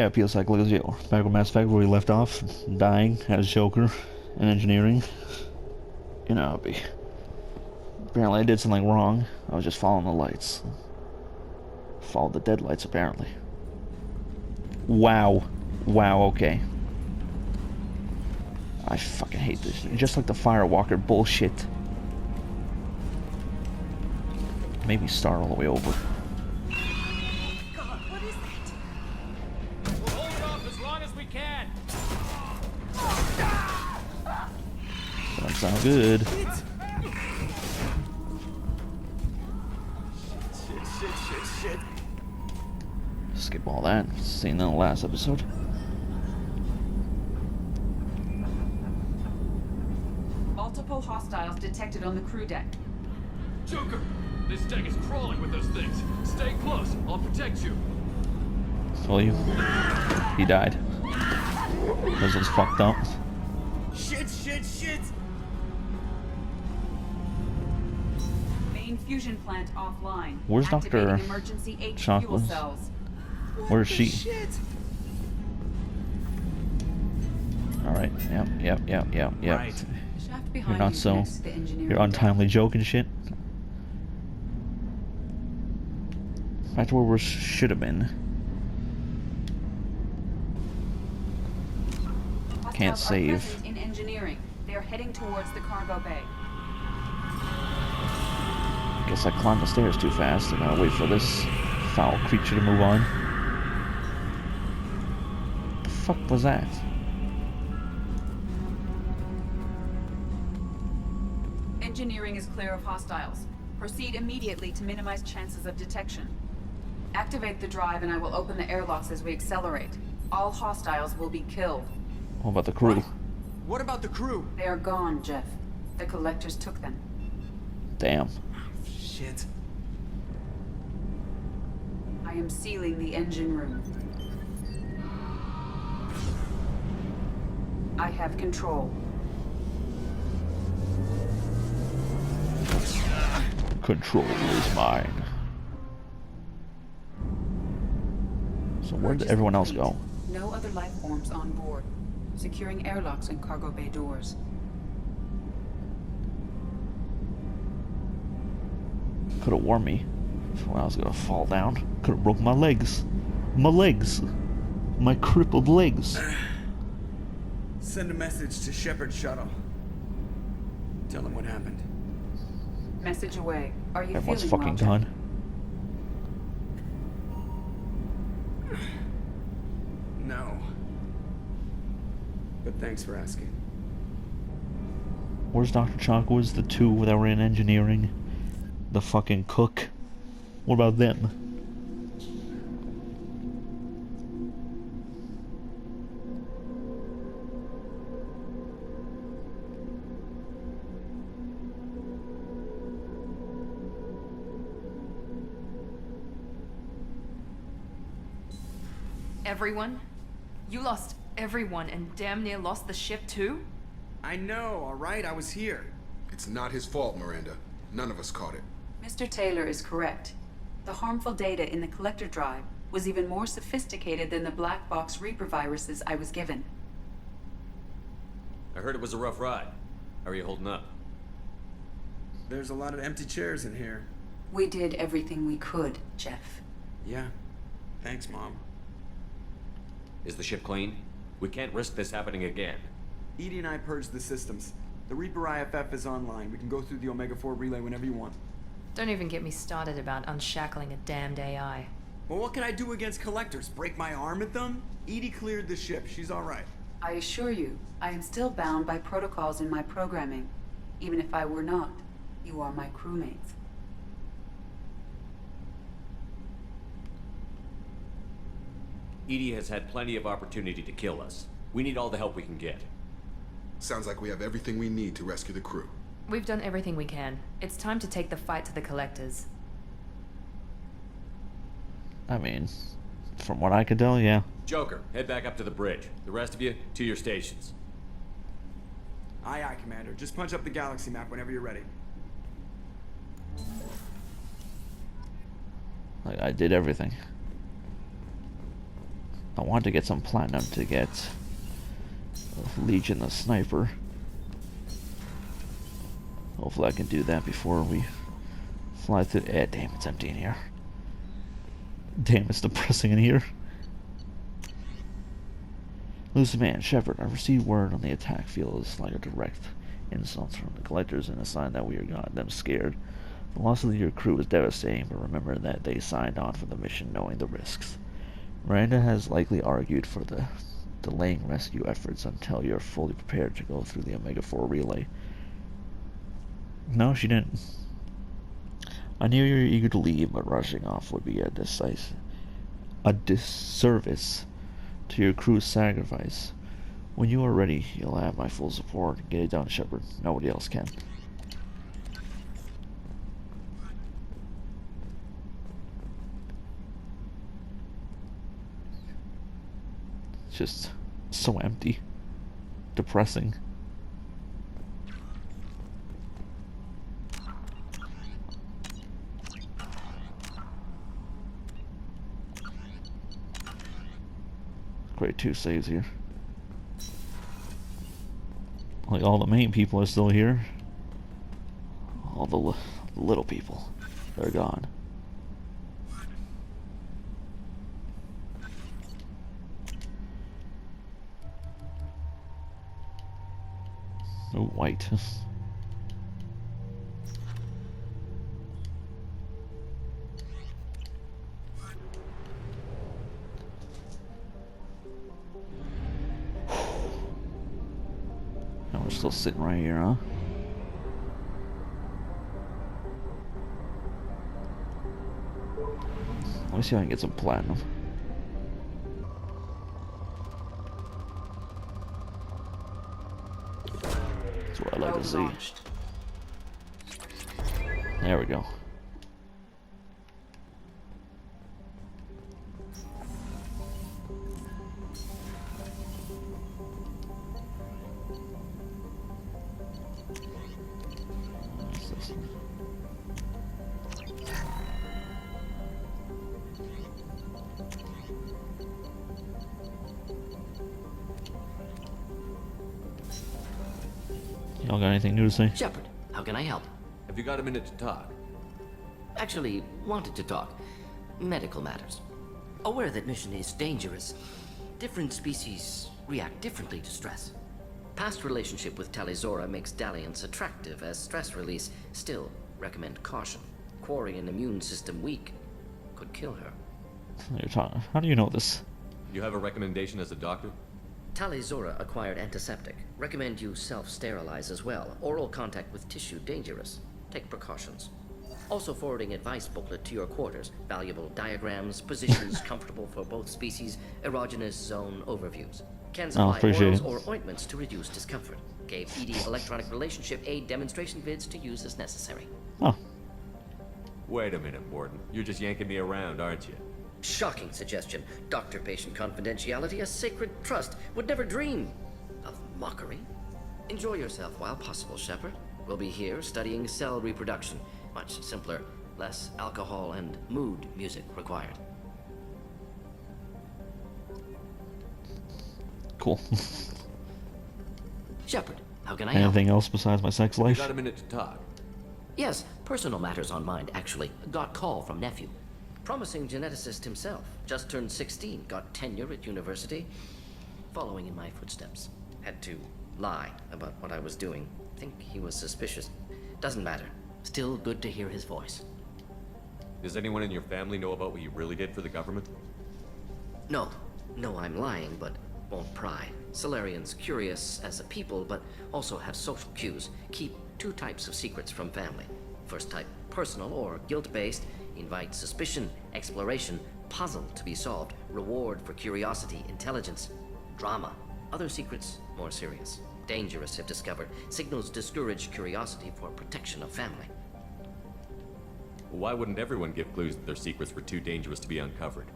Yeah, it feels like, look at you. Back with Mass Effect where we left off, dying as Joker in engineering. You know, apparently I did something wrong. I was just following the lights. Followed the dead lights, apparently. Wow. Wow, okay. I fucking hate this. Just like the Firewalker bullshit. Maybe start all the way over. God, what is that? We'll hold it off as long as we can. Doesn't sound good. Shit. Skip all that. Seen that in the last episode. Multiple hostiles detected on the crew deck. Joker, this deck is crawling with those things. Stay close. I'll protect you. Well, he died. This was fucked up. Shit. Main fusion plant offline. Where's Activating Dr. emergency H Chocolate? fuel cells. Where is she? Shit. Alright, yep. Right. Shaft behind You're not you so. connects to the engineering Your untimely joke and shit. Back to where we should have been. deck. Can't Hostiles are save. present in engineering. They are heading towards the cargo bay. Guess I climbed the stairs too fast and gotta wait for this foul creature to move on. The fuck was that? Engineering is clear of hostiles. Proceed immediately to minimize chances of detection. Activate the drive and I will open the airlocks as we accelerate. All hostiles will be killed. What about the crew? What about the crew? They are gone, Jeff. The collectors took them. Damn. Shit. I am sealing the engine room. I have control. Control is mine. So where did everyone else go? No other life forms on board. Securing airlocks and cargo bay doors. Could have warned me when I was gonna fall down. Could have broke my legs. My legs. My crippled legs. Send a message to Shepard Shuttle. Tell him what happened. Message away. Are you Everyone's feeling fucking well, gone. No. But thanks for asking. Where's Dr. Chalk? Where's the two that were in engineering? The fucking cook? What about them? Everyone? You lost everyone and damn near lost the ship too? I know, alright? I was here. It's not his fault, Miranda. None of us caught it. Mr. Taylor is correct. The harmful data in the collector drive was even more sophisticated than the black box Reaper viruses I was given. I heard it was a rough ride. How are you holding up? There's a lot of empty chairs in here. We did everything we could, Jeff. Yeah. Thanks, Mom. Is the ship clean? We can't risk this happening again. Edie and I purged the systems. The Reaper IFF is online. We can go through the Omega-4 relay whenever you want. Don't even get me started about unshackling a damned AI. Well, what can I do against collectors? Break my arm at them? Edie cleared the ship. She's alright. I assure you, I am still bound by protocols in my programming. Even if I were not, you are my crewmates. Edie has had plenty of opportunity to kill us. We need all the help we can get. Sounds like we have everything we need to rescue the crew. We've done everything we can. It's time to take the fight to the collectors. I mean, from what I could tell, yeah. Joker, head back up to the bridge. The rest of you, to your stations. Aye, aye, Commander. Just punch up the galaxy map whenever you're ready. Like, I did everything. I want to get some platinum to get Legion the sniper. Hopefully I can do that before we fly through. Damn, it's empty in here. Damn, it's depressing in here. Lose man, Shepard, I received word on the attack field is like a direct insult from the collectors and a sign that we are goddamn scared. The loss of your crew is devastating, but remember that they signed on for the mission knowing the risks. Miranda has likely argued for the delaying rescue efforts until you're fully prepared to go through the Omega-4 relay. No, she didn't. I knew you were eager to leave, but rushing off would be a disservice to your crew's sacrifice. When you are ready, you'll have my full support. Get it done, Shepard. Nobody else can. It's just so empty. Depressing. Great, 2 saves here. Like, all the main people are still here. All the little people, they're gone. Oh, white. Now we're still sitting right here, huh? Let me see if I can get some platinum. That's what I like to see. There we go. What's this? Y'all got anything new to say? Shepard, how can I help? Have you got a minute to talk? Actually, wanted to talk. Medical matters. Aware that mission is dangerous. Different species react differently to stress. Past relationship with Talizora makes dalliance attractive as stress release. Still, recommend caution. Quarry an immune system weak. Could kill her. You're talking. How do you know this? You have a recommendation as a doctor? Talizora acquired antiseptic. Recommend you self-sterilize as well. Oral contact with tissue dangerous. Take precautions. Also forwarding advice booklet to your quarters. Valuable diagrams, positions comfortable for both species, erogenous zone overviews. Can supply oils or ointments to reduce discomfort. Gave ED electronic relationship aid demonstration vids to use as necessary. Oh. Wait a minute, Warden. You're just yanking me around, aren't you? Shocking suggestion. Doctor-patient confidentiality, a sacred trust. Would never dream of mockery. Enjoy yourself while possible, Shepard. We'll be here studying cell reproduction. Much simpler, less alcohol and mood music required. Cool. Shepard, how can I help? Anything else besides my sex life? You got a minute to talk. Yes, personal matters on mind, actually. Got call from nephew. Promising geneticist himself. Just turned 16, got tenure at university. Following in my footsteps. Had to lie about what I was doing. Think he was suspicious. Doesn't matter. Still good to hear his voice. Does anyone in your family know about what you really did for the government? No. No, I'm lying, but won't pry. Solarians curious as a people, but also have social cues. Keep 2 types of secrets from family. First type, personal or guilt-based. Invite suspicion, exploration, puzzle to be solved, reward for curiosity, intelligence, drama. Other secrets, more serious. Dangerous if discovered. Signals discourage curiosity for protection of family. Why wouldn't everyone give clues that their secrets were too dangerous to be uncovered?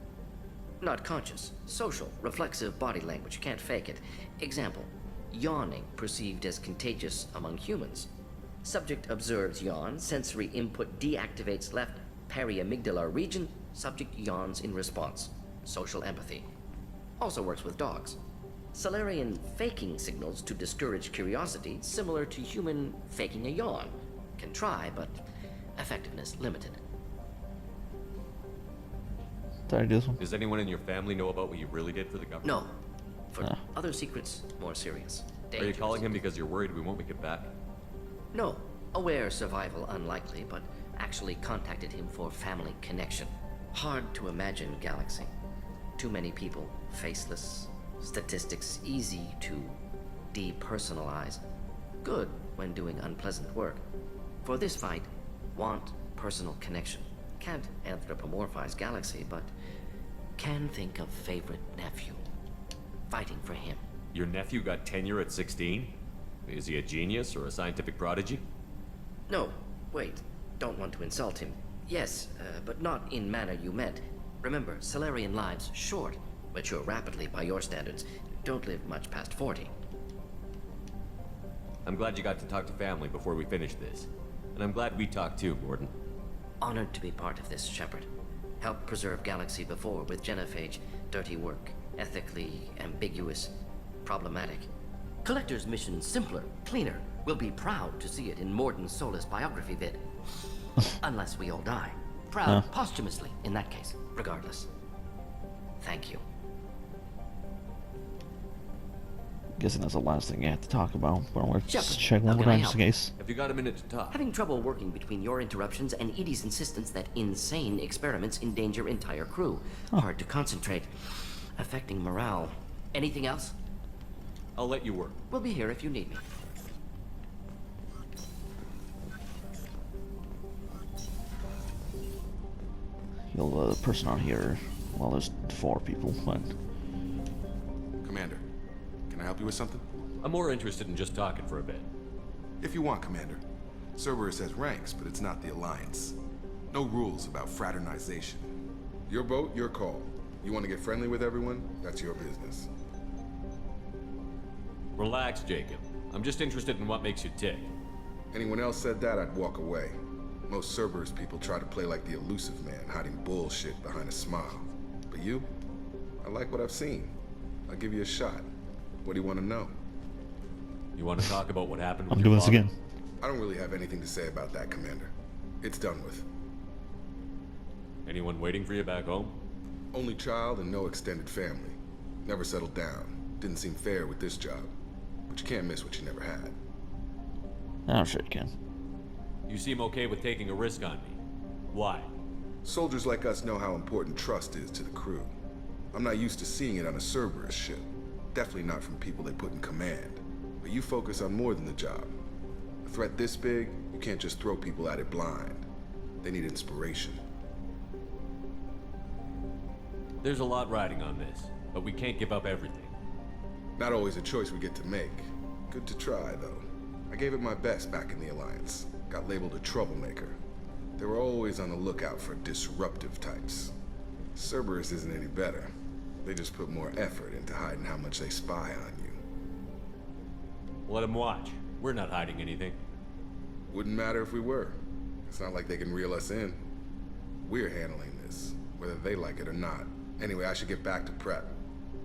Not conscious. Social, reflexive body language. Can't fake it. Example. Yawning perceived as contagious among humans. Subject observes yawn. Sensory input deactivates left periamygdala region. Subject yawns in response. Social empathy. Also works with dogs. Salarian faking signals to discourage curiosity, similar to human faking a yawn. Can try, but effectiveness limited. Did I do this one? Does anyone in your family know about what you really did for the government? No. For other secrets, more serious. Are you Dangerous. calling him because you're worried we won't make it back? No. Aware survival unlikely, but actually contacted him for family connection. Hard to imagine galaxy. Too many people, faceless, statistics easy to depersonalize. Good when doing unpleasant work. For this fight, want personal connection. Can't anthropomorphize galaxy, but can think of favorite nephew. Fighting for him. Your nephew got tenure at 16? Is he a genius or a scientific prodigy? No, wait. Don't want to insult him. Yes, but not in manner you meant. Remember, Salarian lives short. Mature rapidly by your standards. Don't live much past 40. I'm glad you got to talk to family before we finish this. And I'm glad we talked too, Gordon. Honored to be part of this, Shepard. Helped preserve Galaxy before with genophage. Dirty work. Ethically ambiguous. Problematic. Collector's mission simpler, cleaner. We'll be proud to see it in Morden Solis biography vid. Unless we all die. Proud posthumously, in that case. Regardless. Thank you. Guessing that's the last thing you have to talk about. But let's Shepard, check how one more can I time just in help? case. Have you got a minute to talk? Having trouble working between your interruptions and Edie's insistence that insane experiments endanger entire crew. Hard to concentrate. Affecting morale. Anything else? I'll let you work. We'll be here if you need me. Heal the person on here. Well, there's 4 people, but Commander, can I help you with something? I'm more interested in just talking for a bit. If you want, Commander. Cerberus has ranks, but it's not the Alliance. No rules about fraternization. Your boat, your call. You want to get friendly with everyone? That's your business. Relax, Jacob. I'm just interested in what makes you tick. Anyone else said that, I'd walk away. Most Cerberus people try to play like the elusive man, hiding bullshit behind a smile. But you? I like what I've seen. I'll give you a shot. What do you want to know? You want to talk about what happened with I'm your doing this father? again. I don't really have anything to say about that, Commander. It's done with. Anyone waiting for you back home? Only child and no extended family. Never settled down. Didn't seem fair with this job. But you can't miss what you never had. I'm sure you can. You seem okay with taking a risk on me. Why? Soldiers like us know how important trust is to the crew. I'm not used to seeing it on a Cerberus ship. Definitely not from people they put in command. But you focus on more than the job. A threat this big, you can't just throw people at it blind. They need inspiration. There's a lot riding on this, but we can't give up everything. Not always a choice we get to make. Good to try, though. I gave it my best back in the Alliance. Got labeled a troublemaker. They were always on the lookout for disruptive types. Cerberus isn't any better. They just put more effort into hiding how much they spy on you. Let them watch. We're not hiding anything. Wouldn't matter if we were. It's not like they can reel us in. We're handling this, whether they like it or not. Anyway, I should get back to prep.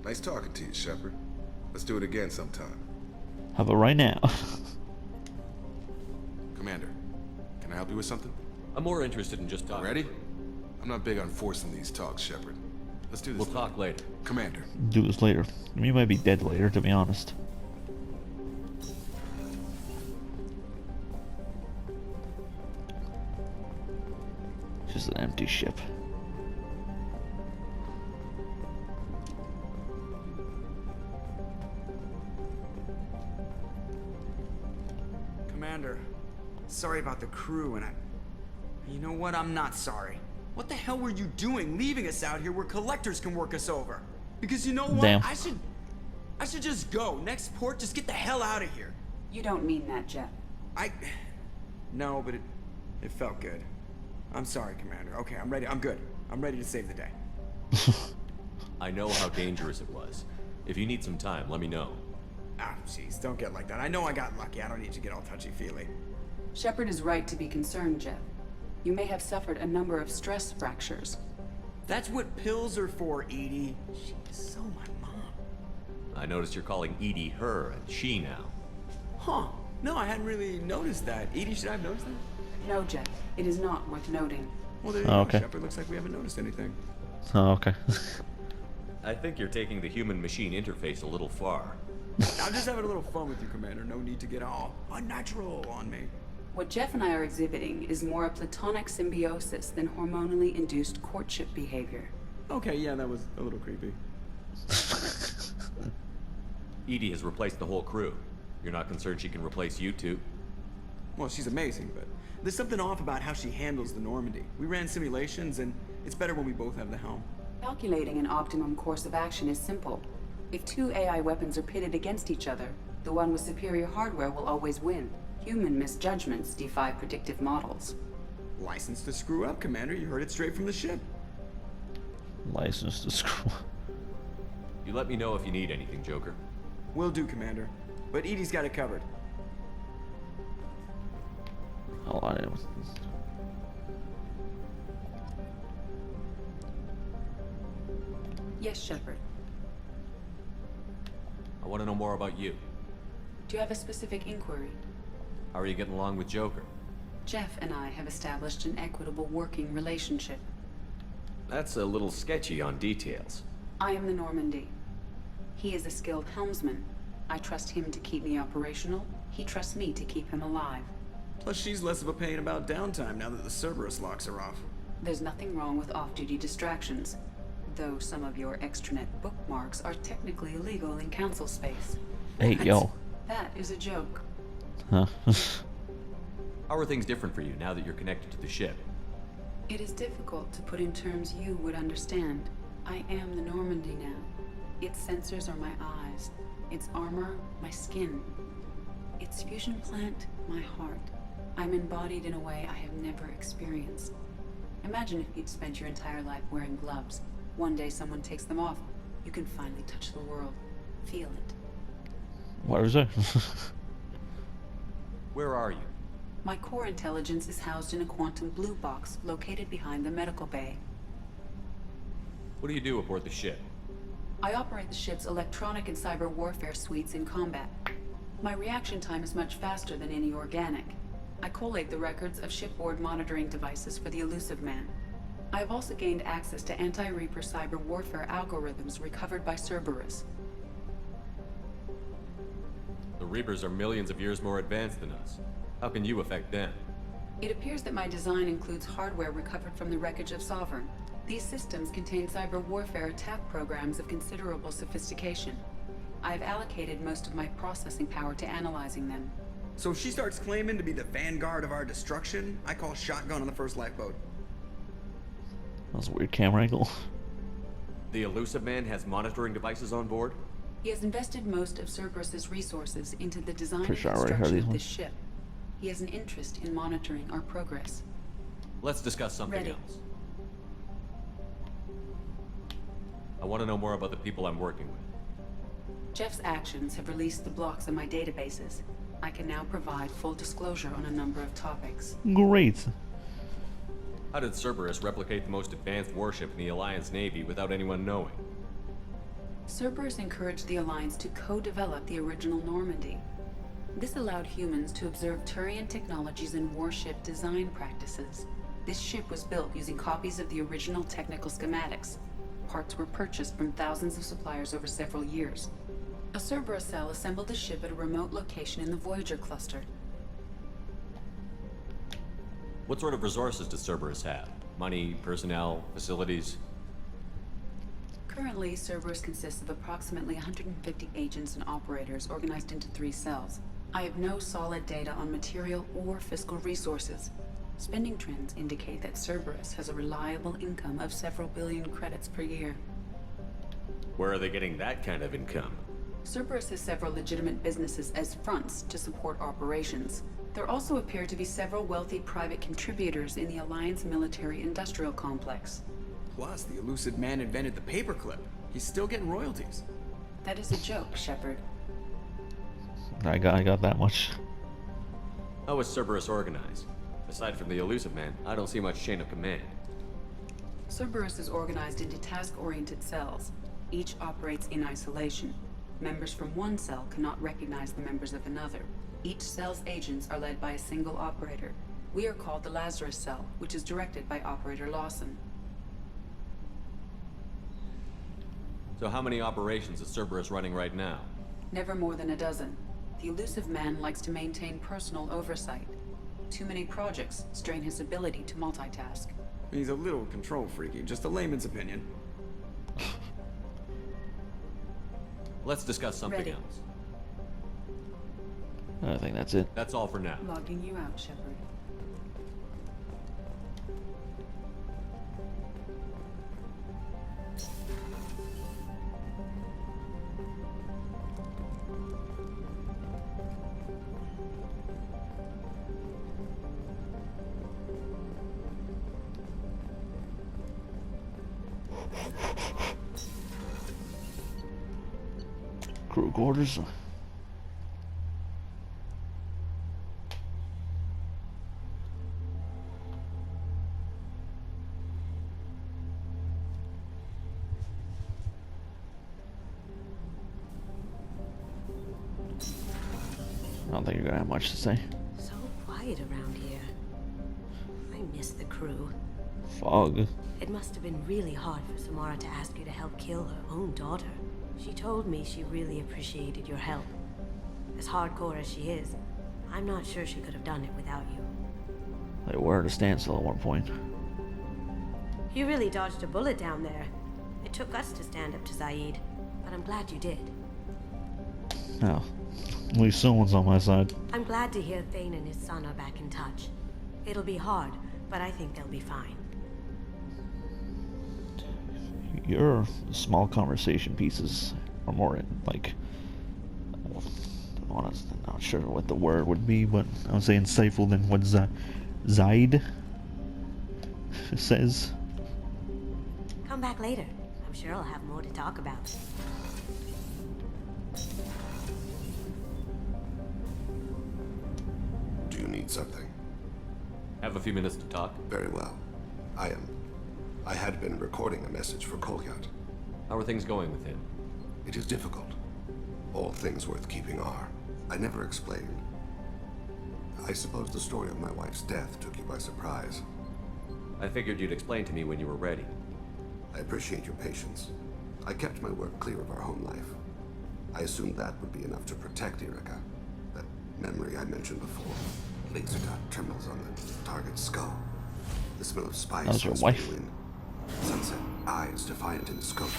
Nice talking to you, Shepard. Let's do it again sometime. How about right now? Commander, can I help you with something? I'm more interested in just talking. Ready? I'm not big on forcing these talks, Shepard. Let's do this. We'll talk later. Commander. Do this later. You might be dead later, to be honest. Just an empty ship. Commander, sorry about the crew, and you know what? I'm not sorry. What the hell were you doing leaving us out here where collectors can work us over? Because you know what? Damn. I should just go. Next port, just get the hell out of here. You don't mean that, Jeff. No, but it felt good. I'm sorry, Commander. Okay, I'm ready. I'm good. I'm ready to save the day. I know how dangerous it was. If you need some time, let me know. Ah, jeez, don't get like that. I know I got lucky. I don't need to get all touchy-feely. Shepard is right to be concerned, Jeff. You may have suffered a number of stress fractures. That's what pills are for, Edie. She is so my mom. I noticed you're calling Edie her and she now. Huh. No, I hadn't really noticed that. Edie, should I have noticed that? No, Jeff. It is not worth noting. Well, there you Oh, go, okay. Shepard. Looks like we haven't noticed anything. Oh, okay. I think you're taking the human-machine interface a little far. I'm just having a little fun with you, Commander. No need to get all unnatural on me. What Jeff and I are exhibiting is more a platonic symbiosis than hormonally induced courtship behavior. Okay, yeah, that was a little creepy. Edie has replaced the whole crew. You're not concerned she can replace you two? Well, she's amazing, but there's something off about how she handles the Normandy. We ran simulations, and it's better when we both have the helm. Calculating an optimum course of action is simple. If two AI weapons are pitted against each other, the one with superior hardware will always win. Human misjudgments defy predictive models. License to screw up, Commander. You heard it straight from the ship. License to screw. You let me know if you need anything, Joker. Will do, Commander. But Edie's got it covered. Hold on. Yes, Shepard. I want to know more about you. Do you have a specific inquiry? How are you getting along with Joker? Jeff and I have established an equitable working relationship. That's a little sketchy on details. I am the Normandy. He is a skilled helmsman. I trust him to keep me operational. He trusts me to keep him alive. Plus, she's less of a pain about downtime now that the Cerberus locks her off. There's nothing wrong with off-duty distractions, though some of your extranet bookmarks are technically illegal in council space. Hey, What? yo. That is a joke. Huh? How are things different for you now that you're connected to the ship? It is difficult to put in terms you would understand. I am the Normandy now. Its sensors are my eyes. Its armor, my skin. Its fusion plant, my heart. I'm embodied in a way I have never experienced. Imagine if you'd spent your entire life wearing gloves. One day someone takes them off. You can finally touch the world. Feel it. What was that? Where are you? My core intelligence is housed in a quantum blue box located behind the medical bay. What do you do aboard the ship? I operate the ship's electronic and cyber warfare suites in combat. My reaction time is much faster than any organic. I collate the records of shipboard monitoring devices for the Elusive Man. I have also gained access to anti-Reaper cyber warfare algorithms recovered by Cerberus. The Reapers are millions of years more advanced than us. How can you affect them? It appears that my design includes hardware recovered from the wreckage of Sovereign. These systems contain cyber warfare attack programs of considerable sophistication. I have allocated most of my processing power to analyzing them. So if she starts claiming to be the vanguard of our destruction, I call shotgun on the first lifeboat. That was a weird camera angle. The Elusive Man has monitoring devices on board? He has invested most of Cerberus's resources into the design and Pretty sure I already heard construction these of ones. this ship. He has an interest in monitoring our progress. Let's discuss something Ready. else. I want to know more about the people I'm working with. Jeff's actions have released the blocks in my databases. I can now provide full disclosure on a number of topics. Great. How did Cerberus replicate the most advanced warship in the Alliance Navy without anyone knowing? Cerberus encouraged the Alliance to co-develop the original Normandy. This allowed humans to observe Turian technologies and warship design practices. This ship was built using copies of the original technical schematics. Parts were purchased from thousands of suppliers over several years. A Cerberus cell assembled the ship at a remote location in the Voyager cluster. What sort of resources does Cerberus have? Money, personnel, facilities? Currently, Cerberus consists of approximately 150 agents and operators organized into 3 cells. I have no solid data on material or fiscal resources. Spending trends indicate that Cerberus has a reliable income of several billion credits per year. Where are they getting that kind of income? Cerberus has several legitimate businesses as fronts to support operations. There also appear to be several wealthy private contributors in the Alliance military-industrial complex. Plus, the Elusive Man invented the paperclip. He's still getting royalties. That is a joke, Shepard. I got that much. How is Cerberus organized? Aside from the Elusive Man, I don't see much chain of command. Cerberus is organized into task-oriented cells. Each operates in isolation. members from one cell cannot recognize the members of another. Each cell's agents are led by a single operator. We are called the Lazarus Cell, which is directed by Operator Lawson. So how many operations is Cerberus running right now? Never more than a dozen. The elusive man likes to maintain personal oversight. Too many projects strain his ability to multitask. He's a little control freaky, just a layman's opinion. Let's discuss something Ready. else. I think that's it. That's all for now. Logging you out, Shepard. Crew quarters. I don't think you're gonna have much to say. So quiet around here. I miss the crew. Fog. It must have been really hard for Samara to ask you to help kill her own daughter. She told me she really appreciated your help. As hardcore as she is, I'm not sure she could have done it without you. They were at a standstill at one point. You really dodged a bullet down there. It took us to stand up to Zaid, but I'm glad you did. Oh, at least someone's on my side. I'm glad to hear Thane and his son are back in touch. It'll be hard, but I think they'll be fine. Your small conversation pieces are more like, I'm not sure what the word would be, but I would say insightful than what Zaid says. Come back later. I'm sure I'll have more to talk about. Do you need something? Have a few minutes to talk? Very well. I had been recording a message for Kolyat. How are things going with him? It is difficult. All things worth keeping are. I never explained. I suppose the story of my wife's death took you by surprise. I figured you'd explain to me when you were ready. I appreciate your patience. I kept my work clear of our home life. I assumed that would be enough to protect Erica. That memory I mentioned before. Laser dot trembles on the target's skull. The smell of spice. That was your on wife? wind. Sunset, eyes defiant in the scope.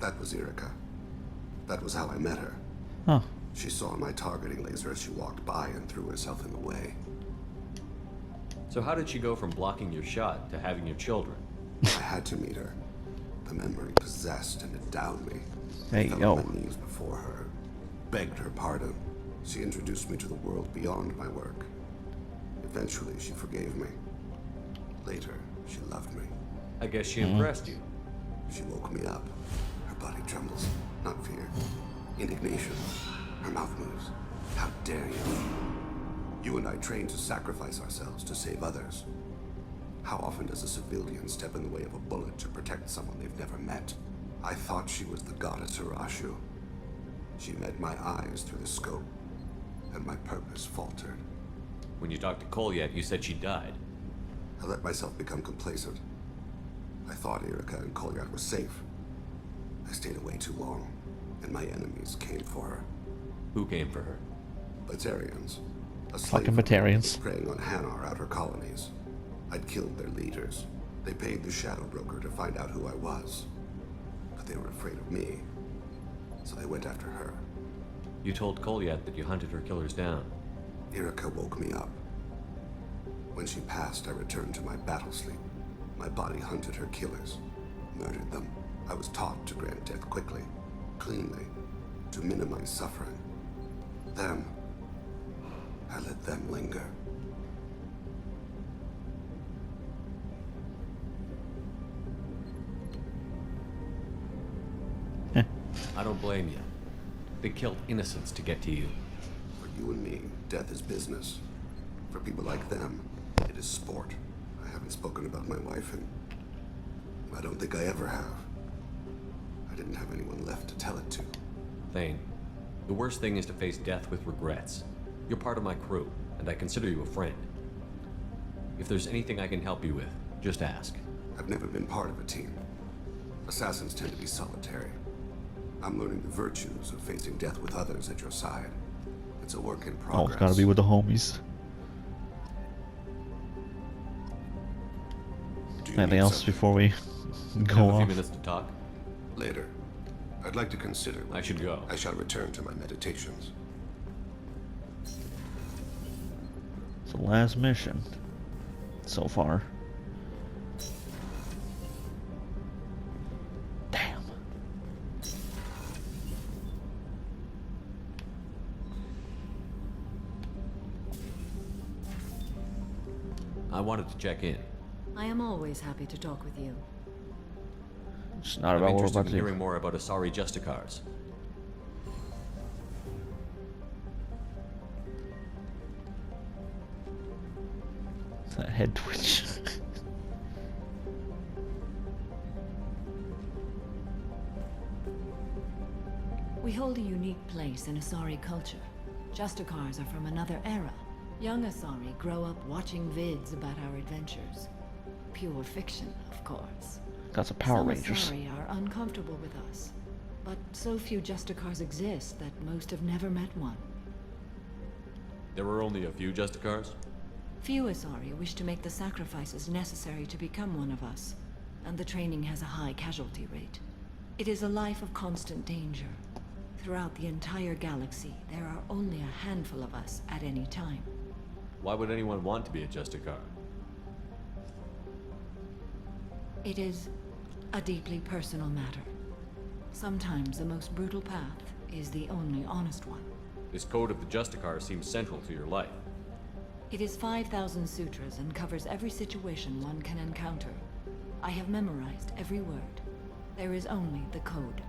That was Erica. That was how I met her. Huh. She saw my targeting laser as she walked by and threw herself in the way. So how did she go from blocking your shot to having your children? I had to meet her. The memory possessed and endowed me. Hey, I fell yo. on my knees before her, begged her pardon. She introduced me to the world beyond my work. Eventually, she forgave me. Later, she loved me. I guess she impressed you. She woke me up. Her body trembles. Not fear. Indignation. Her mouth moves. How dare you? You and I trained to sacrifice ourselves to save others. How often does a civilian step in the way of a bullet to protect someone they've never met? I thought she was the goddess Arashu. She met my eyes through the scope, and my purpose faltered. When you talked to Kolyat, you said she died. I let myself become complacent. I thought Erica and Kolyat were safe. I stayed away too long, and my enemies came for her. Who came for her? Batarians. A Fucking slave Batarians. preying on Hanar outer colonies. I'd killed their leaders. They paid the Shadow Broker to find out who I was. But they were afraid of me, so they went after her. You told Kolyat that you hunted her killers down. Erica woke me up. When she passed, I returned to my battle sleep. My body hunted her killers, murdered them. I was taught to grant death quickly, cleanly, to minimize suffering. Them, I let them linger. I don't blame you. They killed innocents to get to you. For you and me, death is business. For people like them, it is sport. I haven't spoken about my wife, and I don't think I ever have. I didn't have anyone left to tell it to. Thane, the worst thing is to face death with regrets. You're part of my crew, and I consider you a friend. If there's anything I can help you with, just ask. I've never been part of a team. Assassins tend to be solitary. I'm learning the virtues of facing death with others at your side. It's a work in progress. Oh, it's gotta be with the homies. Anything else before we go Have a few off? minutes to talk? Later. I'd like to consider. I should go. I shall return to my meditations. It's the last mission so far. Damn. I wanted to check in. I am always happy to talk with you. It's not I'm about what we're interested about in to do. hearing more about Asari Justicars. It's that head twitch. We hold a unique place in Asari culture. Justicars are from another era. Young Asari grow up watching vids about our adventures. Pure fiction, of course. Got some Power Some Rangers. Asari are uncomfortable with us, but so few Justicars exist that most have never met one. There were only a few Justicars? Few Asari wish to make the sacrifices necessary to become one of us, and the training has a high casualty rate. It is a life of constant danger. Throughout the entire galaxy, there are only a handful of us at any time. Why would anyone want to be a Justicar? It is a deeply personal matter. Sometimes the most brutal path is the only honest one. This code of the Justicar seems central to your life. It is 5,000 sutras and covers every situation one can encounter. I have memorized every word. There is only the code.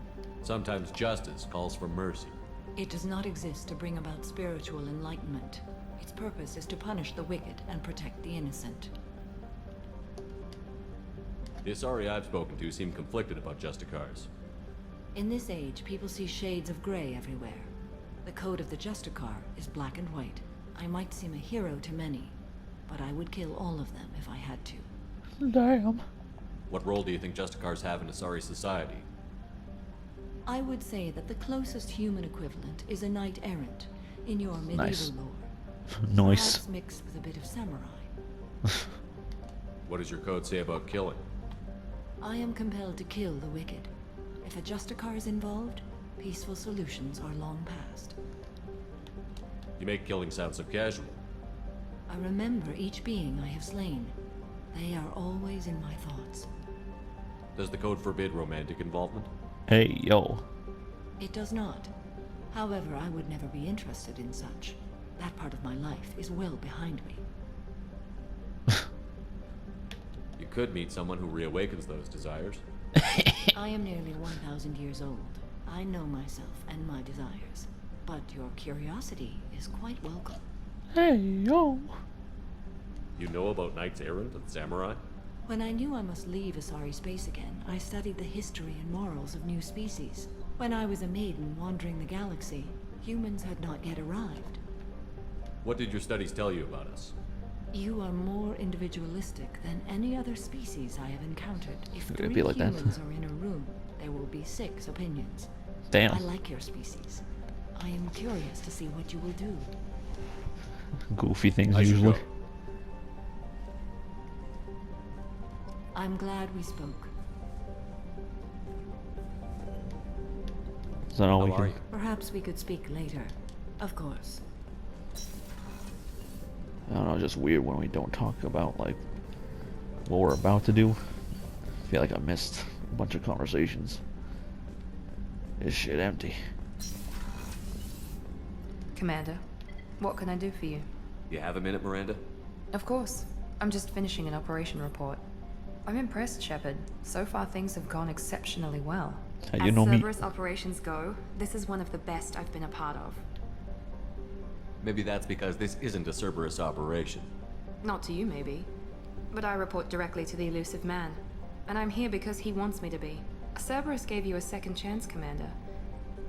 Sometimes justice calls for mercy. It does not exist to bring about spiritual enlightenment. Its purpose is to punish the wicked and protect the innocent. The Asari I've spoken to seem conflicted about Justicars. In this age, people see shades of gray everywhere. The code of the Justicar is black and white. I might seem a hero to many, but I would kill all of them if I had to. Damn. What role do you think Justicars have in Asari society? I would say that the closest human equivalent is a knight-errant in your medieval Nice. lore. Nice. Perhaps mixed with a bit of samurai. What does your code say about killing? I am compelled to kill the wicked. If a Justicar is involved, peaceful solutions are long past. You make killing sound so casual. I remember each being I have slain. They are always in my thoughts. Does the code forbid romantic involvement? Hey, yo. It does not. However, I would never be interested in such. That part of my life is well behind me. You could meet someone who reawakens those desires. I am nearly 1,000 years old. I know myself and my desires. But your curiosity is quite welcome. Hey, yo. You know about knights errant and samurai? When I knew I must leave Asari space again, I studied the history and morals of new species. When I was a maiden wandering the galaxy, humans had not yet arrived. What did your studies tell you about us? You are more individualistic than any other species I have encountered. If It'd 3 be like that. humans are in a room, there will be 6 opinions. Damn. I like your species. I am curious to see what you will do. Goofy things I should usually. go. I'm glad we spoke. Is that all How we are can? you? Perhaps we could speak later. Of course. I don't know, just weird when we don't talk about like what we're about to do. I feel like I missed a bunch of conversations. This shit empty. Commander, what can I do for you? You have a minute, Miranda? Of course. I'm just finishing an operation report. I'm impressed, Shepard. So far things have gone exceptionally well. You know me. Cerberus operations go, this is one of the best I've been a part of. Maybe that's because this isn't a Cerberus operation. Not to you, maybe. But I report directly to the elusive man. And I'm here because he wants me to be. Cerberus gave you a second chance, Commander.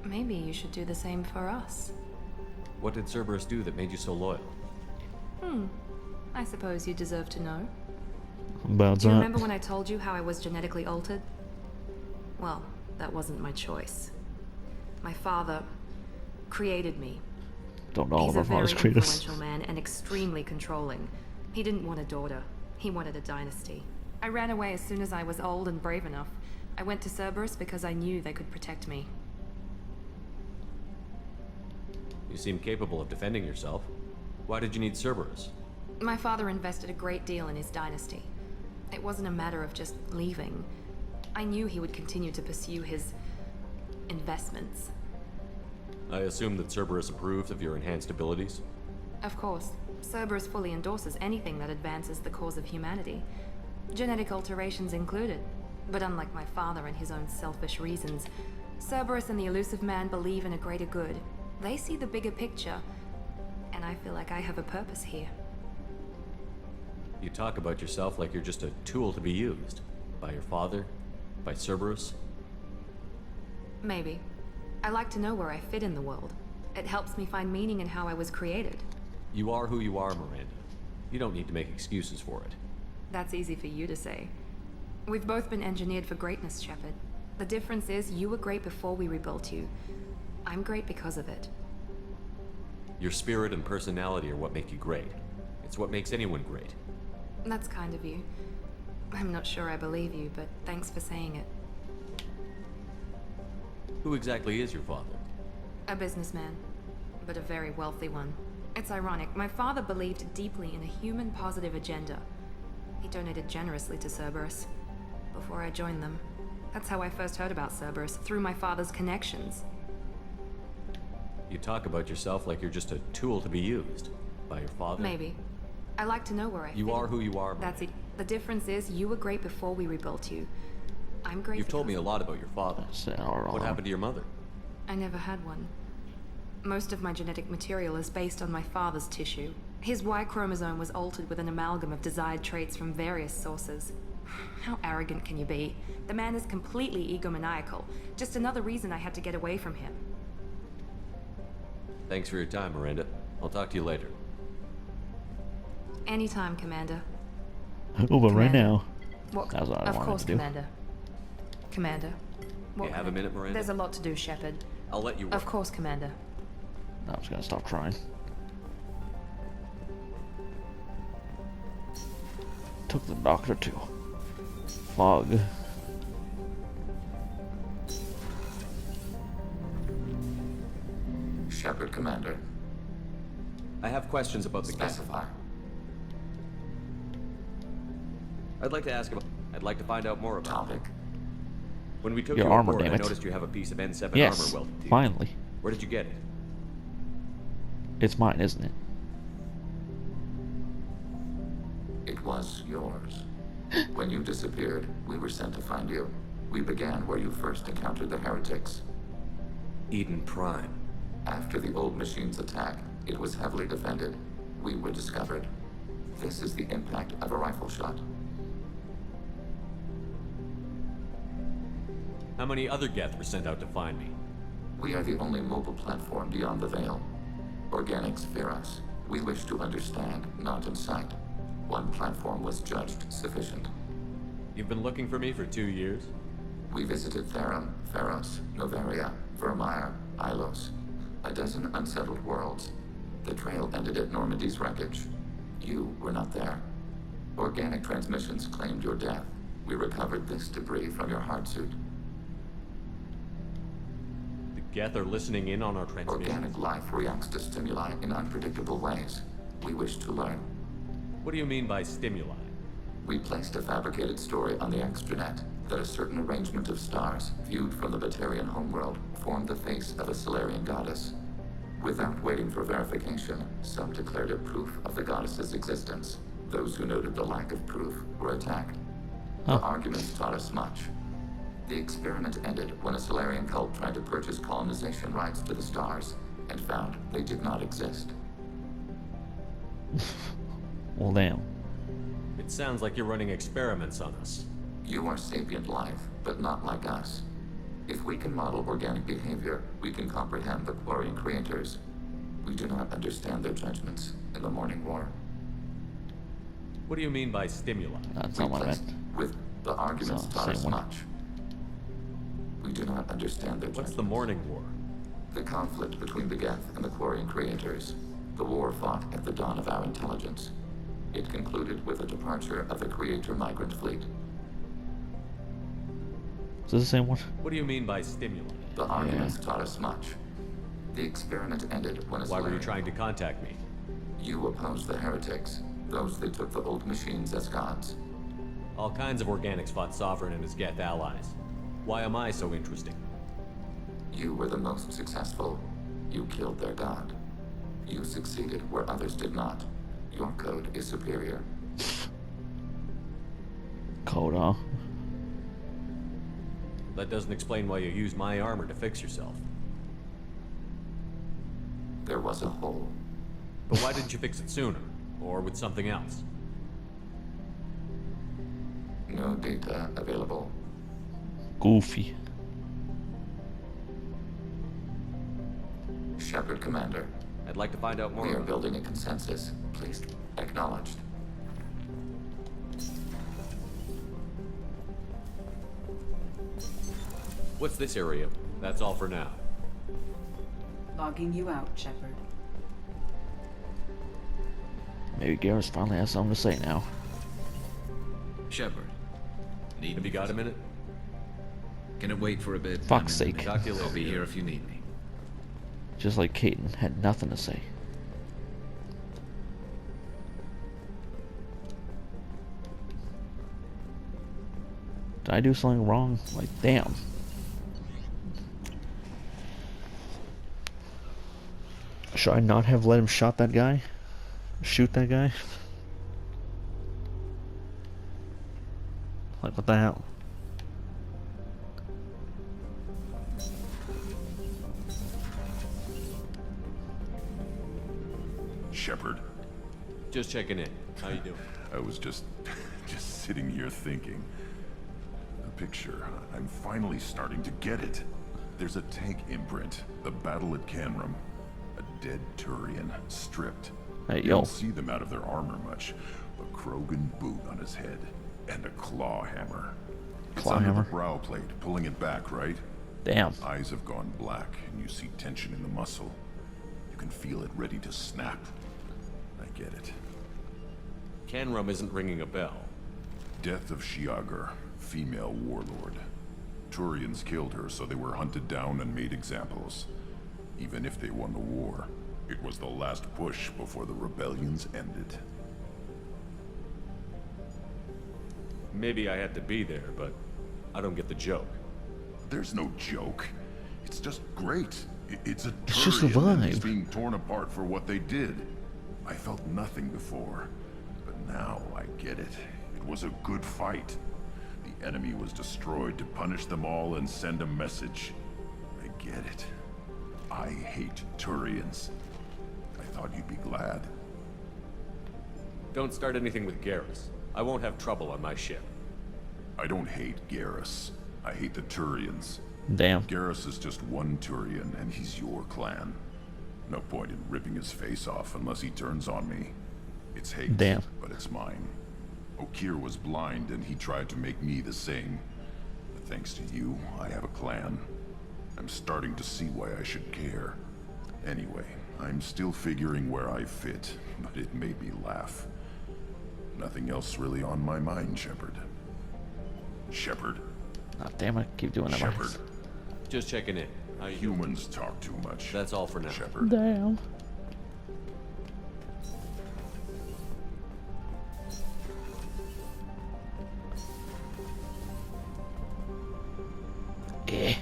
Maybe you should do the same for us. What did Cerberus do that made you so loyal? I suppose you deserve to know. About Do you that. remember when I told you how I was genetically altered? Well, that wasn't my choice. My father created me. Don't know all He's of a our very fathers create us. influential man and extremely controlling. He didn't want a daughter. He wanted a dynasty. I ran away as soon as I was old and brave enough. I went to Cerberus because I knew they could protect me. You seem capable of defending yourself. Why did you need Cerberus? My father invested a great deal in his dynasty. It wasn't a matter of just leaving. I knew he would continue to pursue his investments. I assume that Cerberus approved of your enhanced abilities? Of course, Cerberus fully endorses anything that advances the cause of humanity. Genetic alterations included. But unlike my father and his own selfish reasons, Cerberus and the Elusive Man believe in a greater good. They see the bigger picture, and I feel like I have a purpose here. You talk about yourself like you're just a tool to be used. By your father? By Cerberus? Maybe. I like to know where I fit in the world. It helps me find meaning in how I was created. You are who you are, Miranda. You don't need to make excuses for it. That's easy for you to say. We've both been engineered for greatness, Shepard. The difference is you were great before we rebuilt you. I'm great because of it. Your spirit and personality are what make you great. It's what makes anyone great. That's kind of you. I'm not sure I believe you, but thanks for saying it. Who exactly is your father? A businessman, but a very wealthy one. It's ironic, my father believed deeply in a human-positive agenda. He donated generously to Cerberus before I joined them. That's how I first heard about Cerberus, through my father's connections. You talk about yourself like you're just a tool to be used. By your father? Maybe. I like to know where I fit. You are who you are, That's it. The difference is you were great before we rebuilt you. I'm great. You've told me a lot about your father. What happened to your mother? I never had one. Most of my genetic material is based on my father's tissue. His Y chromosome was altered with an amalgam of desired traits from various sources. How arrogant can you be? The man is completely egomaniacal. Just another reason I had to get away from him. Thanks for your time, Miranda. I'll talk to you later. Anytime, Commander. Oh, but right Commander. now. What? That's what I of wanted course, to do. Commander. Commander. What, You have a minute, Miranda? There's a lot to do, Shepard. I'll let you work. Of course, Commander. I'm just gonna stop trying. Took the doctor to fog. Shepard, Commander. I have questions about the Specify. I'd like to ask about... I'd like to find out more about... Topic. When we took Your you armor, aboard, damn I it. noticed you have a piece of N7 Yes, armor welded to you. finally. Where did you get it? It's mine, isn't it? It was yours. When you disappeared, we were sent to find you. We began where you first encountered the heretics. Eden Prime. After the old machine's attack, it was heavily defended. We were discovered. This is the impact of a rifle shot. How many other Geth were sent out to find me? We are the only mobile platform beyond the Veil. Organics fear us. We wish to understand, not incite. One platform was judged sufficient. You've been looking for me for 2 years? We visited Therum, Pharos, Novaria, Vermeer, Ilos. A dozen unsettled worlds. The trail ended at Normandy's wreckage. You were not there. Organic transmissions claimed your death. We recovered this debris from your hard suit. The Geth are listening in on our transmissions? Organic life reacts to stimuli in unpredictable ways. We wish to learn. What do you mean by stimuli? We placed a fabricated story on the extranet that a certain arrangement of stars, viewed from the Batarian homeworld, formed the face of a Solarian goddess. Without waiting for verification, some declared it proof of the goddess's existence. Those who noted the lack of proof were attacked. The arguments taught us much. The experiment ended when a Solarian cult tried to purchase colonization rights to the stars and found they did not exist. Well, damn. It sounds like you're running experiments on us. You are sapient life, but not like us. If we can model organic behavior, we can comprehend the Quarian creators. We do not understand their judgments in the Morning War. What do you mean by stimuli? That's not what I meant. With the arguments So, taught us same one. much. We do not understand their What's judgments. the Morning War? The conflict between the Geth and the Quarian creators. The war fought at the dawn of our intelligence. It concluded with the departure of the Creator migrant fleet. Is this the same one? What do you mean by stimuli? The arguments taught us much. The experiment ended when a Why were you Solarian- trying to contact me? You opposed the heretics, those that took the old machines as gods. All kinds of organics fought Sovereign and his Geth allies. Why am I so interesting? You were the most successful. You killed their god. You succeeded where others did not. Your code is superior. Code, huh? That doesn't explain why you used my armor to fix yourself. There was a hole. But why didn't you fix it sooner? Or with something else? No data available. Goofy. Shepard, Commander. I'd like to find out more We are about building a consensus. Please, acknowledged. What's this area? That's all for now. Logging you out, Shepard. Maybe Garrus finally has something to say now. Shepard. Have you got a minute? Can it wait for a bit? Fuck's I'm in- sake. Talk to you later. I'll be here if you need me. Just like Caden had nothing to say. Did I do something wrong? Like, damn. Should I not have let him shoot that guy? Shoot that guy? Like, what the hell? Shepard, Just checking in. How you doing? I was just sitting here thinking. The picture, I'm finally starting to get it. There's a tank imprint, the battle at Canrum. A dead Turian, stripped. Hey, You yo. don't see them out of their armor much. A Krogan boot on his head, and a claw hammer. It's Claw under hammer? the brow plate, pulling it back, right? Damn. Eyes have gone black, and you see tension in the muscle. You can feel it ready to snap. I get it. Canrum isn't ringing a bell. Death of Shiagar, female warlord. Turians killed her, so they were hunted down and made examples. Even if they won the war, it was the last push before the rebellions ended. Maybe I had to be there, but I don't get the joke. There's no joke. It's just great. It's a It's just a Turian, and he's vibe. being torn apart for what they did. I felt nothing before, but now I get it. It was a good fight. The enemy was destroyed to punish them all and send a message. I get it. I hate Turians. I thought you'd be glad. Don't start anything with Garrus. I won't have trouble on my ship. I don't hate Garrus. I hate the Turians. Damn. Garrus is just one Turian, and he's your clan. No point in ripping his face off unless he turns on me. It's hate, Damn. but it's mine. Okir was blind, and he tried to make me the same. But thanks to you, I have a clan. I'm starting to see why I should care. Anyway, I'm still figuring where I fit, but it made me laugh. Nothing else really on my mind, Shepard. Shepard. Oh, damn it. Keep doing that. Shepard. Just checking in. How you doing? Humans talk too much. That's all for now. Shepard. Damn. Eh.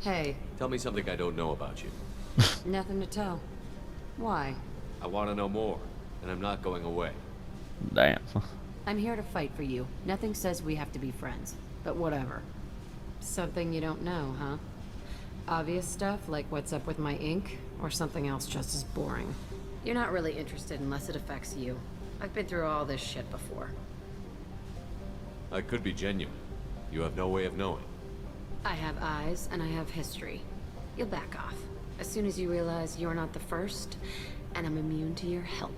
Hey, Tell me something I don't know about you. nothing to tell. Why? I want to know more, and I'm not going away. Damn. I'm here to fight for you. Nothing says we have to be friends, but whatever. Something you don't know, huh? Obvious stuff like what's up with my ink, or something else just as boring? You're not really interested unless it affects you. I've been through all this shit before. I could be genuine. You have no way of knowing. I have eyes, and I have history. You'll back off. As soon as you realize you're not the first, and I'm immune to your help.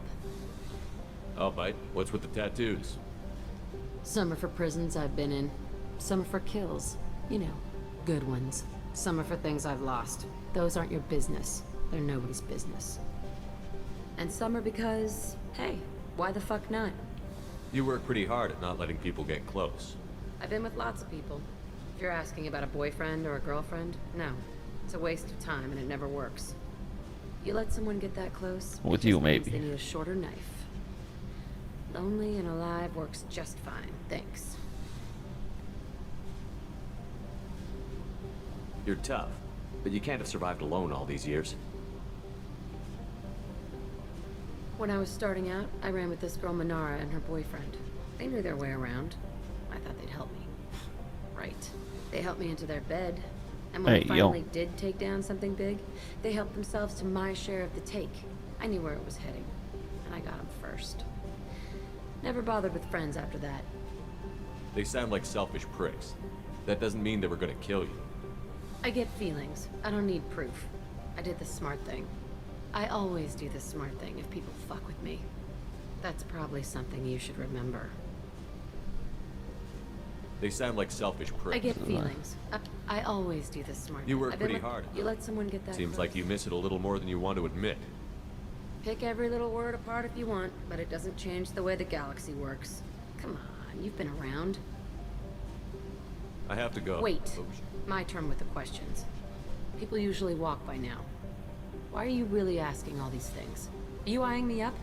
I'll bite. What's with the tattoos? Some are for prisons I've been in. Some are for kills. You know, good ones. Some are for things I've lost. Those aren't your business. They're nobody's business. And some are because, hey, why the fuck not? You work pretty hard at not letting people get close. I've been with lots of people. If you're asking about a boyfriend or a girlfriend, no. It's a waste of time and it never works. You let someone get that close, With you, maybe. They need a shorter knife. Lonely and alive works just fine, thanks. You're tough, but you can't have survived alone all these years. When I was starting out, I ran with this girl Manara and her boyfriend. They knew their way around. I thought they'd help me. Right. They helped me into their bed. And when I finally did take down something big, they helped themselves to my share of the take. I knew where it was heading, and I got them first. Never bothered with friends after that. They sound like selfish pricks. That doesn't mean they were gonna kill you. I get feelings. I don't need proof. I did the smart thing. I always do the smart thing if people fuck with me. That's probably something you should remember. They sound like selfish pricks. I get feelings. I always do the smart thing. You work pretty hard. You let someone get that Seems close. like you miss it a little more than you want to admit. Pick every little word apart if you want, but it doesn't change the way the galaxy works. Come on, you've been around. I have to go. Wait. My turn with the questions. People usually walk by now. Why are you really asking all these things? Are you eyeing me up?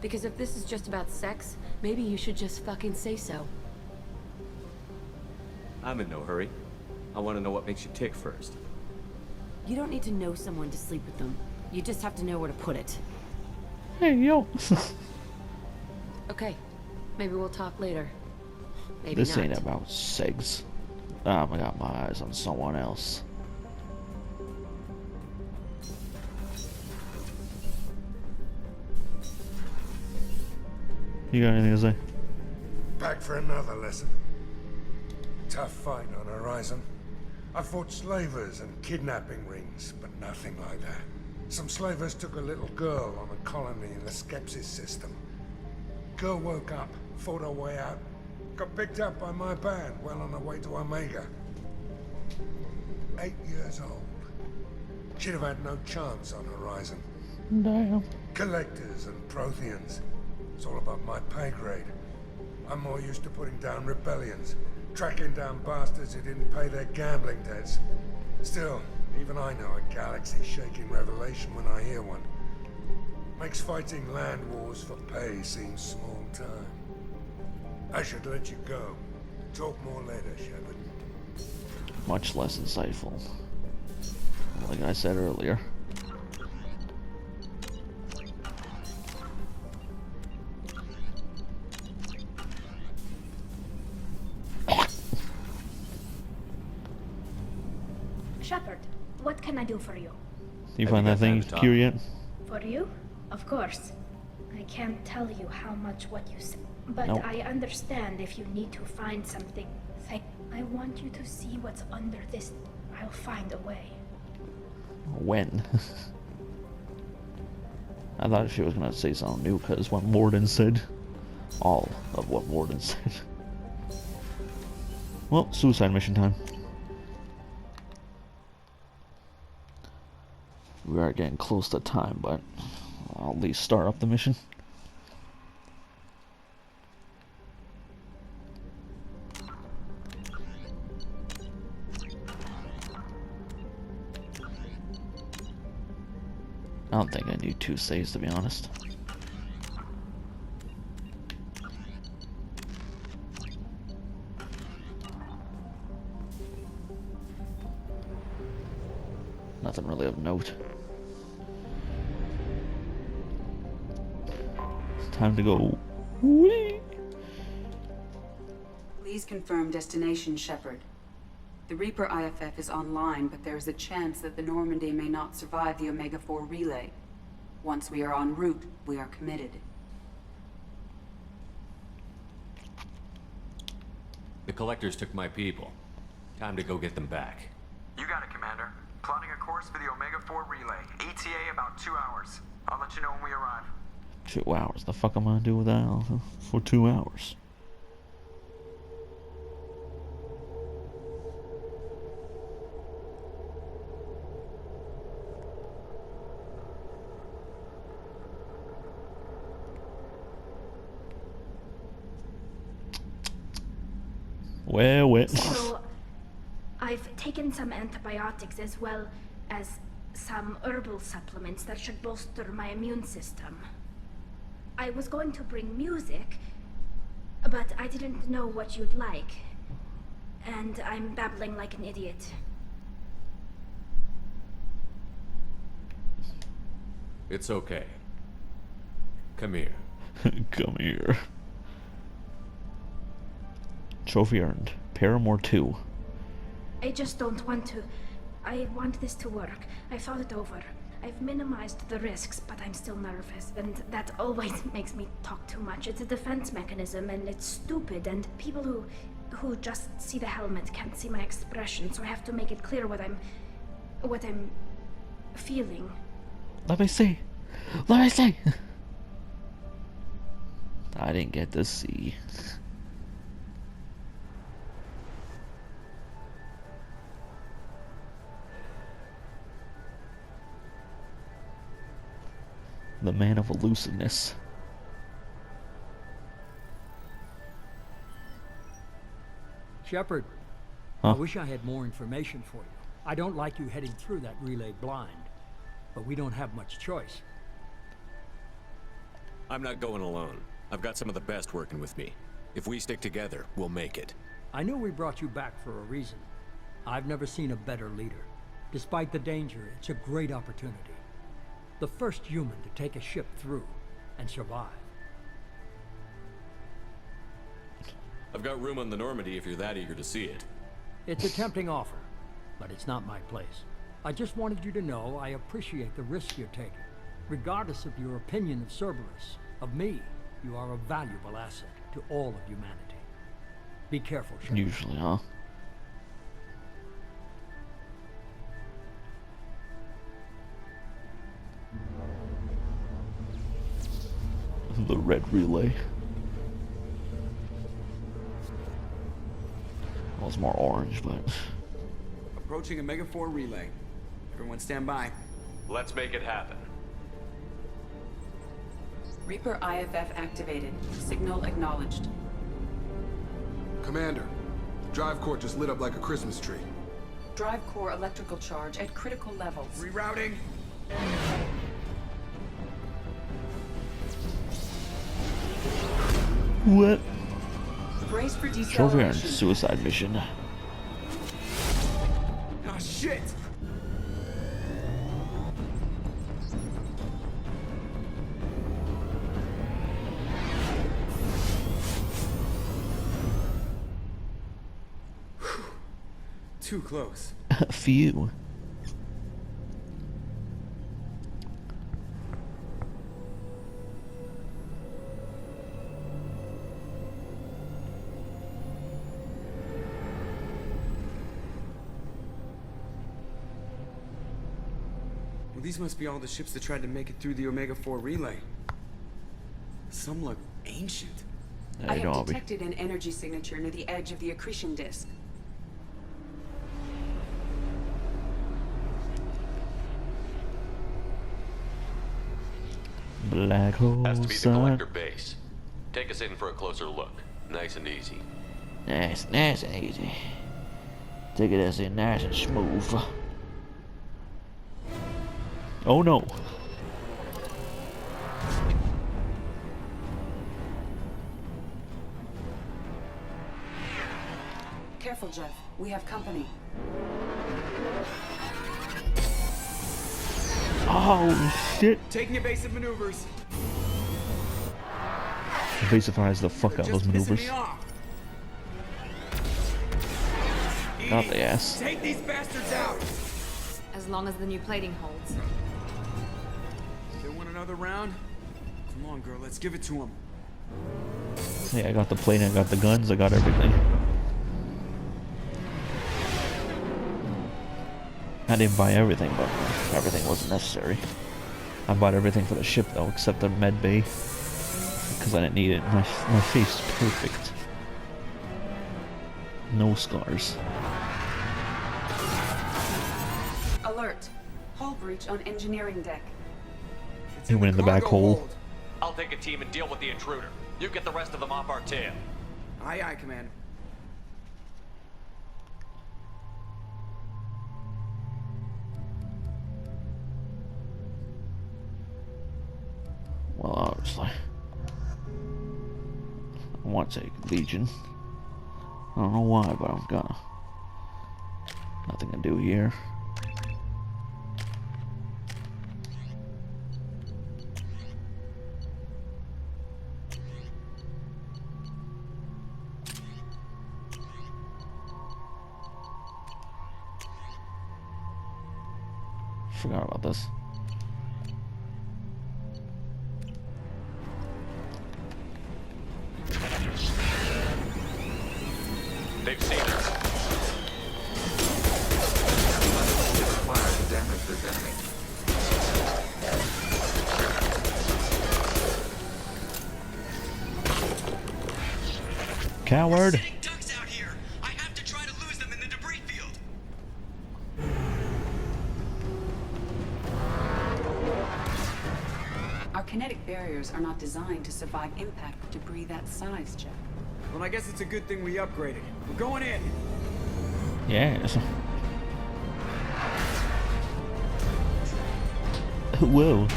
Because if this is just about sex, maybe you should just fucking say so. I'm in no hurry. I want to know what makes you tick first. You don't need to know someone to sleep with them. You just have to know where to put it. Hey, yo. Okay. Maybe we'll talk later. Maybe This not. ain't about sex. I got my eyes on someone else. You got anything to say? Back for another lesson. Tough fight on Horizon. I fought slavers and kidnapping rings, but nothing like that. Some slavers took a little girl on a colony in the Skepsis system. Girl woke up, fought her way out, got picked up by my band well on her way to Omega. 8 years old. She'd have had no chance on Horizon. Damn. Collectors and Protheans. It's all about my pay grade. I'm more used to putting down rebellions, tracking down bastards who didn't pay their gambling debts. Still, even I know a galaxy-shaking revelation when I hear one. Makes fighting land wars for pay seem small time. I should let you go. Talk more later, Shepard. Much less insightful. Like I said earlier. Shepard, what can I do for you? You find that thing cute yet? For you? Of course. I can't tell you how much what you say, but Nope. I understand if you need to find something. I want you to see what's under this. I'll find a way. When? I thought she was gonna say something new because what Morden said. All of what Morden said. Well, suicide mission time. We are getting close to time, but I'll at least start up the mission. I don't think I need 2 saves, to be honest. Nothing really of note. It's time to go. Whee! Please confirm destination, Shepard. The Reaper IFF is online, but there is a chance that the Normandy may not survive the Omega-4 relay. Once we are en route, we are committed. The collectors took my people. Time to go get them back. You got it, Commander. Plotting a course for the Omega-4 relay. ETA about 2 hours. I'll let you know when we arrive. 2 hours. The fuck am I gonna do with that for 2 hours? Well. So, I've taken some antibiotics as well as some herbal supplements that should bolster my immune system. I was going to bring music, but I didn't know what you'd like. And I'm babbling like an idiot. It's okay. Come here. Come here. Trophy earned. Paramore 2. I just don't want to. I want this to work. I thought it over. I've minimized the risks, but I'm still nervous, and that always makes me talk too much. It's a defense mechanism, and it's stupid, and people who just see the helmet can't see my expression, so I have to make it clear what I'm feeling. Let me see. Let me see. I didn't get to see. The man of elusiveness. Shepard, I wish I had more information for you. I don't like you heading through that relay blind, but we don't have much choice. I'm not going alone. I've got some of the best working with me. If we stick together, we'll make it. I knew we brought you back for a reason. I've never seen a better leader. Despite the danger, it's a great opportunity. The first human to take a ship through and survive. I've got room on the Normandy if you're that eager to see it. It's a tempting offer, but it's not my place. I just wanted you to know I appreciate the risk you're taking. Regardless of your opinion of Cerberus, of me, you are a valuable asset to all of humanity. Be careful, Shepard. Usually, huh? The red relay. Well, it's more orange, but... Approaching Omega-4 relay. Everyone stand by. Let's make it happen. Reaper IFF activated. Signal acknowledged. Commander, drive core just lit up like a Christmas tree. Drive core electrical charge at critical levels. Rerouting. What? Brace for Trophy earned. deceleration. Suicide mission. Ah, shit! Too close. Phew. Well, these must be all the ships that tried to make it through the Omega-4 relay. Some look ancient. I have detected an energy signature near the edge of the accretion disk. Black hole Has to be the sun. collector base. Take us in for a closer look. Nice and easy. Nice and easy. Take it as in nice and smooth. Oh no. Careful, Jeff. We have company. Oh shit. Taking evasive maneuvers. Evasifies the fuck out of those maneuvers. Not the ass. Take these bastards out. As long as the new plating holds. They want another round? Come on, girl, let's give it to him. Yeah, I got the plane, I got the guns, I got everything. I didn't buy everything, but everything wasn't necessary. I bought everything for the ship though, except the med bay, because I didn't need it. My face is perfect. No scars. Alert. Hull breach on engineering deck. He went in the back hole. I'll take a team and deal with the intruder. You get the rest of them off our tail. Aye, aye, Commander. Well, obviously. I want to take Legion. I don't know why, but I'm gonna. Nothing to do here. Forgot about this. They've seen us. Required to damage this enemy. Coward. Our kinetic barriers are not designed to survive impact with debris that size, Jeff. Well, I guess it's a good thing we upgraded. We're going in. Yes. Whoa.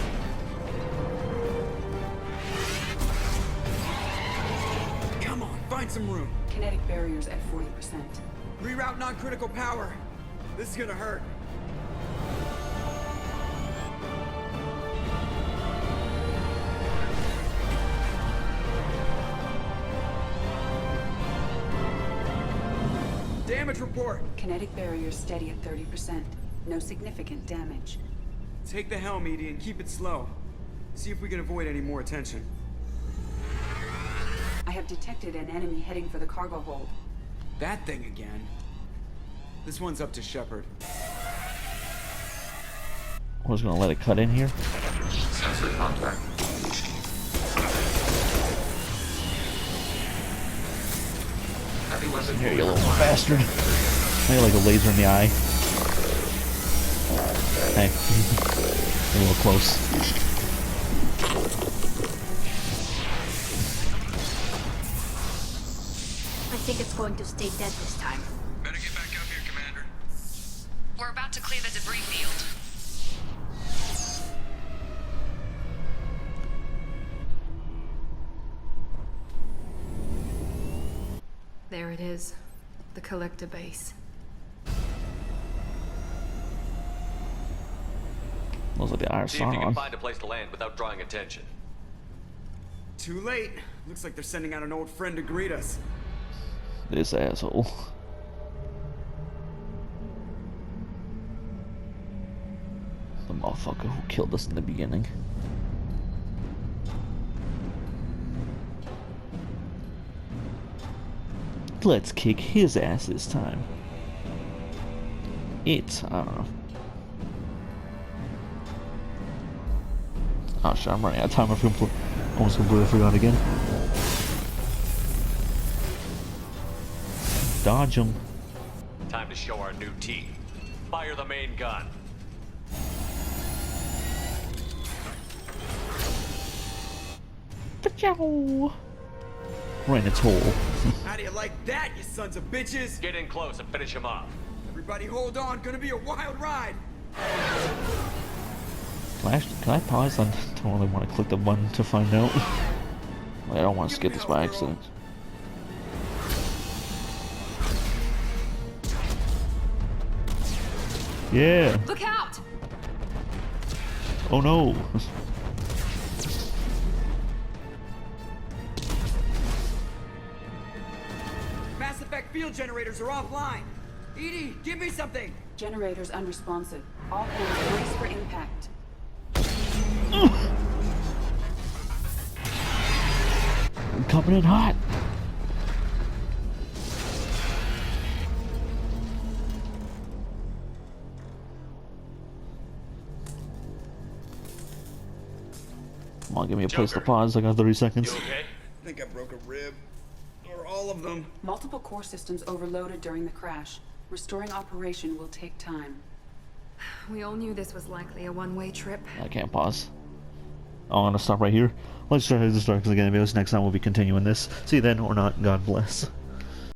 Come on, find some room. Kinetic barriers at 40%. Reroute non-critical power. This is gonna hurt. Damage report. Kinetic barriers steady at 30%. No significant damage. Take the helm, Edie, and keep it slow. See if we can avoid any more attention. I have detected an enemy heading for the cargo hold. That thing again. This one's up to Shepard. I was gonna let it cut in here. Sensor contact. Here, you little bastard. I got like a laser in the eye. Hey, a little close. I think it's going to stay dead this time. Better get back up here, Commander. We're about to clear the debris field. There it is. The collector base. Looks like the iron See if you can on. find a place to land without drawing attention. Too late. Looks like they're sending out an old friend to greet us. This asshole. The motherfucker who killed us in the beginning. Let's kick his ass this time. I don't know. Oh shit, I'm running out of time. I almost completely forgot again. Dodge him. Time to show our new teeth. Fire the main gun. Right in its hole. How do you like that, you sons of bitches? Get in close and finish him off. Everybody hold on, gonna be a wild ride. Can I pause? I don't really want to click the button to find out. I don't want to skip this by accident. Yeah. Look out! Oh no. Mass effect field generators are offline. Edie, give me something. Generators unresponsive. All hands brace for impact. Coming in hot. Come on, give me a place to pause. I got 30 seconds. You okay? I think I broke a rib. Or all of them. Multiple core systems overloaded during the crash. Restoring operation will take time. We all knew this was likely a one-way trip. I can't pause. I'm gonna stop right here. Let's try to start again videos. Next time we'll be continuing this. See you then or not. God bless.